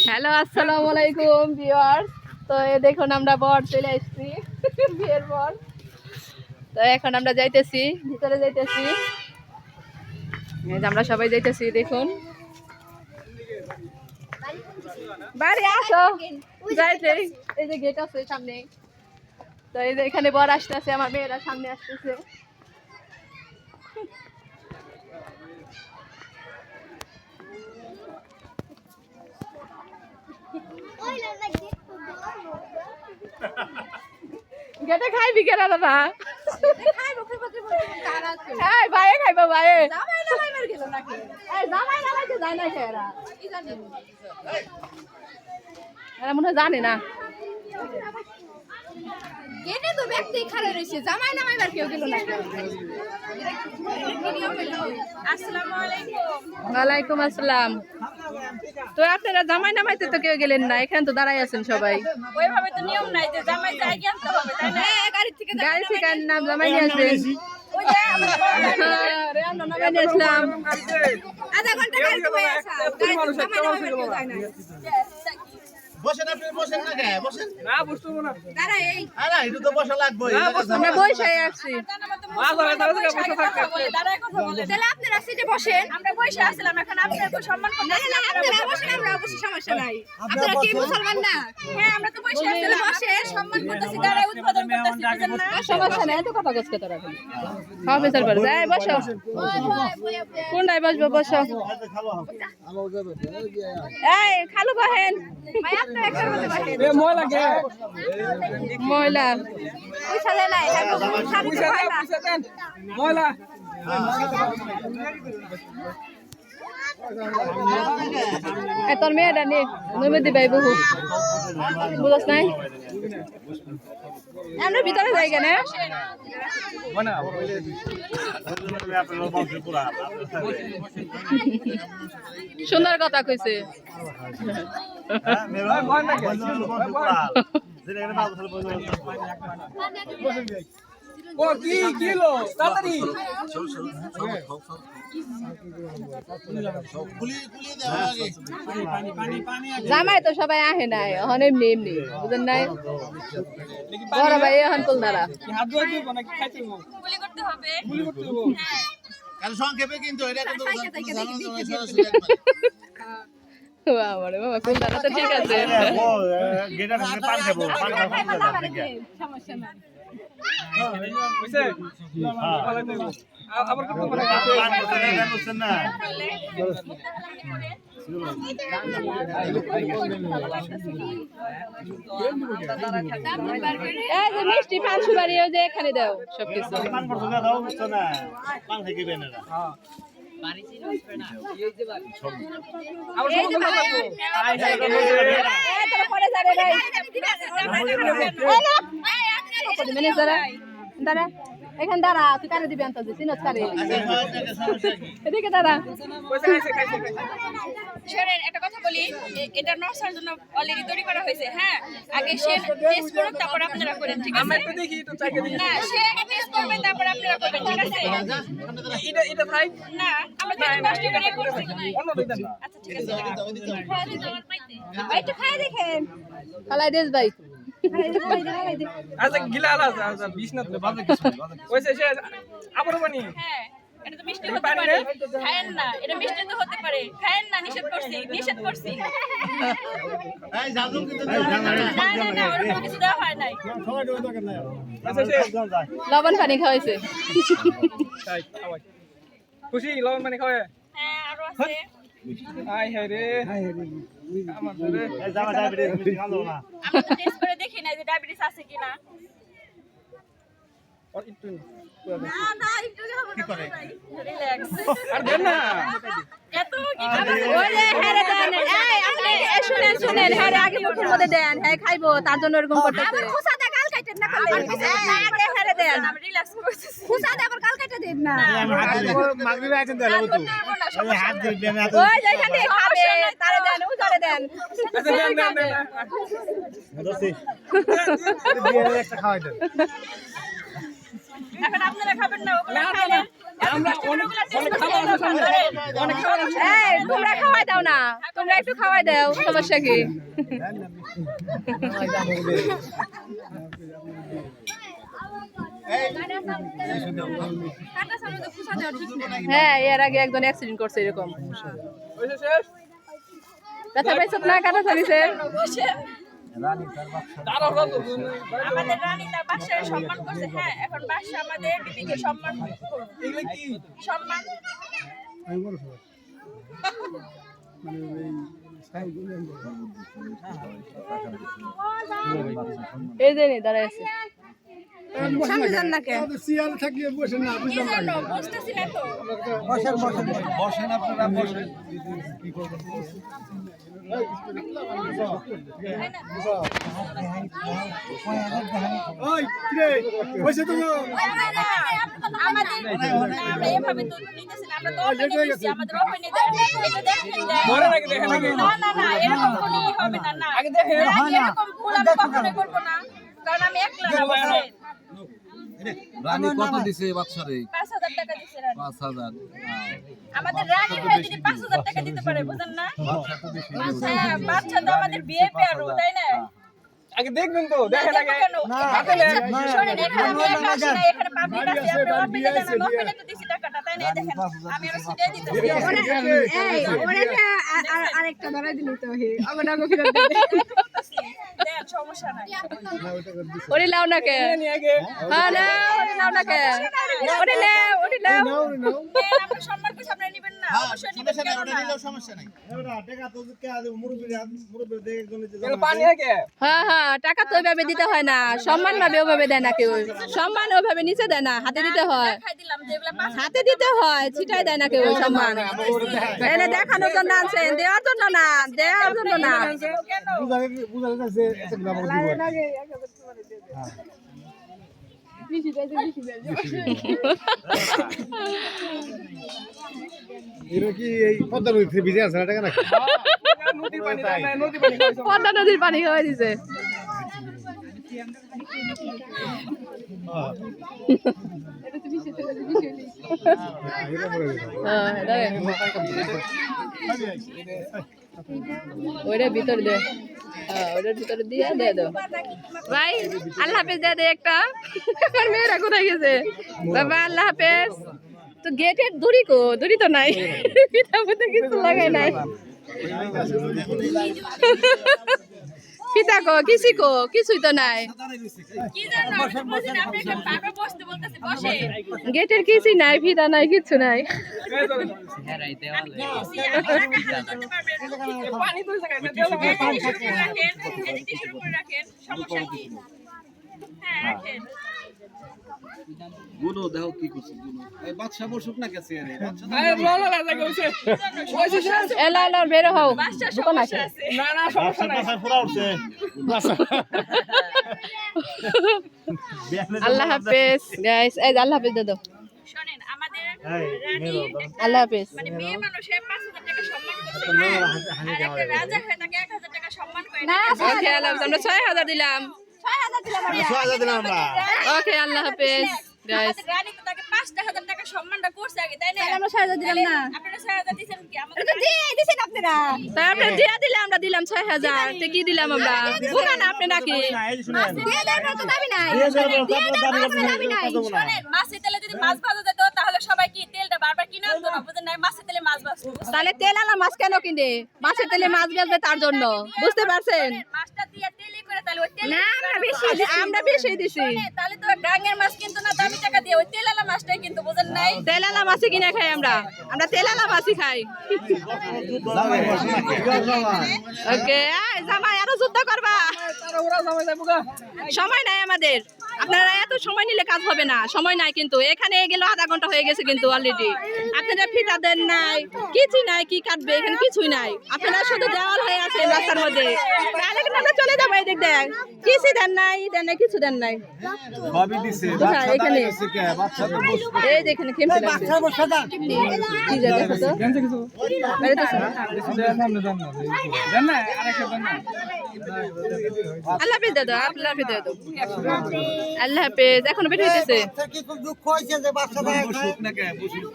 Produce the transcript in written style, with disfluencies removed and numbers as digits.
Hello আসসালামু আলাইকুম viewers. তো এই দেখুন আমরা বর চলে আসছি বিয়ের বর। তো এখন আমরা যাইতেছি, ভিতরে যাইতেছি, আমরা সবাই যাইতেছি। দেখুন বাড়ি আসো, যাইতে এই যে গেট আছে সামনে। তো এই যে এখানে বর আসতেছে, আমার মেয়েরা সামনে আসতেছে। গেটে খাইবি কেনা দাদা? ভাইয়ে খাইবো ভাইয়ে। এরা মনে হয় জানে না। গেটে তো ব্যক্তি খাড়া রয়েছে, জামাই নামাইবার কেউ গেল না। আসসালামু আলাইকুম। ওয়ালাইকুম আসসালাম। তো আপনারা জামাই নামাইতে তো কেউ গেলেন না, এখানে তো দাঁড়াই আছেন সবাই। ওইভাবে তো নিয়ম নাই যে জামাই যাই আনতে হবে, তাই না? গাড়ি থেকে নাম জামাই নিয়ে আসবেন। ওই যে আমরা নামাই নিয়ে আসলাম। আধা ঘন্টা গাড়ি তো হয়ে আসা, গাড়ি জামাই নামাইবার কেউ যায় না। বসেন আপনি, বসেন না কে বসেন না বসবো না। দাঁড়া এই আরে এটা তো বসা লাগবে। আমরা বসে আসছি। তাহলে আপনারা সিটে বসেন, আমরা বসে আসলাম, এখন আপনাদের সম্মান করতে না, আপনারা বসেন, আমরা অবশ্যই সমস্যা নাই। আপনারা কি মুসলমান না? হ্যাঁ, আমরা তো বসে আসলাম, বসে সম্মান করতেছি, দাঁড়ায় উদ্বোধন করতেছি, বুঝেন না? সমস্যা নেই, এত কথা কইতে তোরা এখন। হবে স্যার যাই বসো। কোনটায় বসবো? বসো। এই খালু বহেন। ভাই আপনি একটা বলতে পারেন। এ ময়লা কে? ময়লা ওই সালে নাই, শাড়ি পুষে দেন, পুষে দেন। ময়লা। তোর মেয়েটা নে নইমে দিবাই বহু বুঝছ নাই। আমরা ভিতরে যাই কেন? মানে সুন্দর কথা কইছে। ও কি কিলো তাড়াতাড়ি জামাই তো সবাই আহে নাই, এখন এমনি এমনি বুঝেন নাই। বড় ভাই এখন কোন দ্বারা হাত ধুয়ে দিব নাকি খাইতে দিব? গুলি করতে হবে। গুলি করতে দিব। কাল সংক্ষেপে কিন্তু এটা কিন্তু বাবা কোন দ্বারা তো ঠিক আছে। গেটা থেকে পান খাবো, পান খাবো সমস্যা নাই। হইছে? আবার করতে পারে। পান করতে দেন বুঝছেন না। এই যে মিষ্টি পান সুপারি ওই যে এখানে দাও সবকিছু। পান করতে দাও বুঝছো না। পান থেকে বেন না। আবার এই যে সব ভাই, করতে এই তোরা পরে যা রে ভাই। মানে দাঁড়া দাঁড়া এখানে দাঁড়া, তুই কারে দিবি আনতে চিনস কারে? এদিকে দাঁড়া। পয়সা খাইছে খাইছে খাইছে। শোনেন একটা কথা বলি, এটা নরসার জন্য অলরেডি তৈরি করা হয়েছে। হ্যাঁ, আগে সে টেস্ট করুক, তারপর আপনারা করেন, ঠিক আছে? আমরা একটু দেখি একটু চাইকে দেখি। না, সে আগে টেস্ট করবে, তারপর আপনারা করবেন, ঠিক আছে? এটা খাই না, আমরা তো কষ্ট করে করছি। অন্য দিন না। আচ্ছা ঠিক আছে, খাওয়া দিতে আমার পাইতে। ভাই একটু খাই দেখেন। খালাই দেশ ভাই। আচ্ছা গিলা আলা আচ্ছা 20 না তো বাজে কিছু হইছে সে আবার বানি। হ্যাঁ, এটা তো মিষ্টি হতে পারে। খায়েন না, এটা মিষ্টি তো হতে পারে। খায়েন না, নিষেধ করছি, নিষেধ করছি। এই জাদু কিন্তু না, ওরকম কিছু দেওয়া হয় নাই। আচ্ছা সে লবণ পানি খাওয়াইছে। তাই আওয়াজ খুশি লবণ মানে খাওয়া। হ্যাঁ, আরো আছে। হাই হাই রে আমার রে এই জামা ডায়াবেটিস মিষ্টি খাও না। আমরা তো টেস্ট করে দেখি না যে ডায়াবেটিস আছে কিনা। আর একটু না, একটু কি করে? রিল্যাক্স। আর দেন না এত কি খাবার? ওই যে হ্যাঁ দেন, এই আপনি শুনেন শুনেন, হ্যাঁ আগে মুখের মধ্যে দেন, হ্যাঁ খাইবো তার জন্য এরকম করতেছে। আবার খুসা দে কাল কাইটেন না করলে। আগে হ্যাঁ দেন, আমরা রিল্যাক্স করতেছি। খুশা দে আবার কাল কেটে দেন না। আমি হাত দিই মাগরিবে আইতেন দেন তো। এই হাত দিবেন না তো। ওই যেখানে খাবে তারে দেন, উজারে দেন। আচ্ছা দেন দেন দেন দোস্তি দিয়ে একটা খাওয়াই দেন। এখন আপনারা খাবেন না, ওগুলো খাইলেন। আমরা অনেক খাবার আছে সামনে, অনেক খাবার আছে। এই তোমরা খাওয়াই দাও না, তোমরা একটু খাওয়াই দাও, সমস্যা কি? হ্যাঁ, এর আগে একজন অ্যাক্সিডেন্ট করছে এরকম। হয়েছে শেষ? ব্যথা পাইছো না? কাটা চলিছে? তারও কত? আমাদের রানী তার বাসায় সম্মান করছে। হ্যাঁ, এখন বাসা আমাদের বিবিকে সম্মান করুন। এগুলো কি? সম্মান এই যে নি দাঁড়ায় আছে। সামনে যান না কে? সিয়াল থাকলে বসে না কি জানো বুঝতেছি না তো। বসেন আপনারা বসেন ওই কিরে বসে তো আমরা এভাবে তো নিতেছি না, আমরা তো ওপেনে দিচ্ছি, আমাদের ওপেনে দেন, এটা দেখেন দেন। ধরে নাকি দেখে নাকি? না না না, এরকম কোনো হবে না। না আগে দেখে। এরকম ভুল আমি কখনোই করবো না, কারণ আমি একলা না বসে। রানী কত দিছে বাচ্চারে? 5,000 টাকা দিছে রানী। 5,000। আমাদের রানী হয়ে যদি 5,000 টাকা দিতে পারে, বুঝেন না? হ্যাঁ, বাচ্চা তো আমাদের বিয়ে পেয়ারও, তাই না? আগে দেখবেন তো, দেখেন আগে। কেন? হাতে নেন। শোনেন, এখানে আমি একা আসি না, এখানে পাবলিক আছে, আমরা ওপেনে দেন, আমি ওপেনে তো দিছি টাকাটা, তাই না? এই দেখেন, আমি আরো সিটাই দিতেছি। আরেকটা ধরাই দিলি তো হে আগোটা আগো ফিরে দেন, সমস্যা নাই। ওরে লাও না কে? নিয়ে আগে। হ্যাঁ না, ওরে লাও না কে? ওরে লাও, ওরে লাও। দেন, আমরা সম্মান করে সামনে নিবেন না, অবশ্যই নিবেন, কেন না? সমস্যা নাই টাকা তো কে মুরব্বি দেখে একজন এগুলো পানি আগে। হ্যাঁ হ্যাঁ, টাকা তো ওইভাবে দিতে হয় না, সম্মান ভাবে ওভাবে দেয় না কেউ, সম্মান ওইভাবে নিচে দেয় না, হাতে দিতে হয়, খাই দিলাম যে এগুলা পাঁচ হাতে দিতে হয়, ছিটাই দেয় না কেউ সম্মান। এনে দেখানোর জন্য আনছেন, দেওয়ার জন্য না, দেওয়ার জন্য না। কেন? বুঝা যাচ্ছে একটা গ্রাম দিব এরা কি এই পদ্মা নদীতে ভিজে আছে না টাকা নাকি নদীর পানি দেন না, নদীর পানি খাইছো। পদ্মা নদীর পানি খাওয়াই দিছে। হ্যাঁ, দেখেন। ওইটা ভিতরে দে, হ্যাঁ ওইটার ভিতরে দিয়ে দে দাও ভাই। আল্লাহ হাফেজ দে দে একটা। আমার মেয়েরা কোথায় গেছে? বাবা আল্লাহ হাফেজ। তো গেটের দড়ি কো? দড়ি তো নাই, পিঠা পুতে কিছু লাগাই নাই। পিতা কো কিসি কো? কিছুই তো নাই। কি জানো, আমি তো বুঝি না, আপনি এখানে বারবার বসতে বলতেছে, বসে। গেটের কিছুই নাই, ফিতা নাই, কিচ্ছু নাই। আমি কি বলছি, আমি টাকা হাতে ধরতে পারবেন? পানি তো জায়গায় এদিকে শুরু করে রাখেন, এদিকে শুরু করে রাখেন, সমস্যা কি? হ্যাঁ, রাখেন। গুলো দেখো কি করছে গুলো। এই বাচ্চা বসুক না গেছে আরে বাচ্চা আরে লালা লাগা গেছে। হয়েছে শেষ? এলা এলা বেরো হও। বাচ্চা সমস্যা আছে। না না, সমস্যা নাই। আল্লাহ হাফেজ গাইস। এই যে আল্লাহ হাফেজ দাদা। শোনেন, আমাদের রানী একটা আল্লাহ হাফেজ। মানে মেয়ে মানুষে 5,000 টাকা সম্মান করছে, হ্যাঁ? আর একটা রাজা হয়ে তাকে 1,000 টাকা সম্মান করে না। ওকে আল্লাহ হাফেজ। আমরা 6,000 দিলাম। 6,000 দিলাম আমরা। 6,000 দিলাম আমরা। ওকে আল্লাহ হাফেজ গাইস। আমাদের রানী তো তাকে 5,000 টাকা সম্মানটা করছে আগে, তাই না? আমরা 6,000 দিলাম না। আপনারা 6,000 দিয়েছেন কি? আমাদের দিয়েছেন আপনারা। তাই আমরা দিয়া দিলে আমরা দিলাম 6,000। তে কি দিলাম আমরা? বুঝা না আপনি নাকি? দিয়ে দেওয়ার তো দাবি নাই। শোনেন, মাছের তেলে যদি মাছ ভাজা যেত তাহলে সবাই কি তেলটা বারবার কিনে আনতো না, বুঝেন না? মাছের তেলে মাছ ভাজতো। তাহলে তেল আলা মাছ কেন কিনে? মাছের তেলে মাছ বেচবে তার জন্য, বুঝতে পারছেন? মাছটা দিয়ে তেলে করে তাহলে ওই তেল আমরা বেশি দিছি। তাহলে তো গাঙ্গের মাছ কিন্তু না, দামি টাকা দিয়ে ওই তেলালা মাছটাই কিন্তু, বুঝেন নাই? তেল আলা মাছই কিনে খাই আমরা। আমরা তেল আলা মাছই খাই। ওকে, এই জামাই আরো যুদ্ধ করবা? তারা ওরা সময় যাবো গা। সময় নাই আমাদের। আপনারা এত সময় নিলে কাজ হবে না, সময় নাই কিন্তু। এখানে গেল আধা ঘন্টা হয়ে গেছে কিন্তু অলরেডি। আপনারা ফিতা দেন নাই, কিছুই নাই, কি কাটবে এখানে কিছুই নাই। আপনারা শুধু দেওয়াল হয়ে আছে রাস্তার মধ্যে। তাহলে কিন্তু আমরা চলে যাবো। এই দেখ দেখ, কিছু দেন নাই, দেন নাই, কিছু দেন নাই। সবই দিছে কোথায়? এখানে বাচ্চা তো বসে এই যে এখানে খেমতে লাগছে। কি যে দেখো তো, জানছে কিছু? আরে তো দেন না, আরেকটা দেন না। আল্লাহ হাফেজ দাদা, আল্লাহ হাফেজ দাদা, আল্লাহ হাফেজ। এখনো বের হইতেছে। বসুক না কে বসুক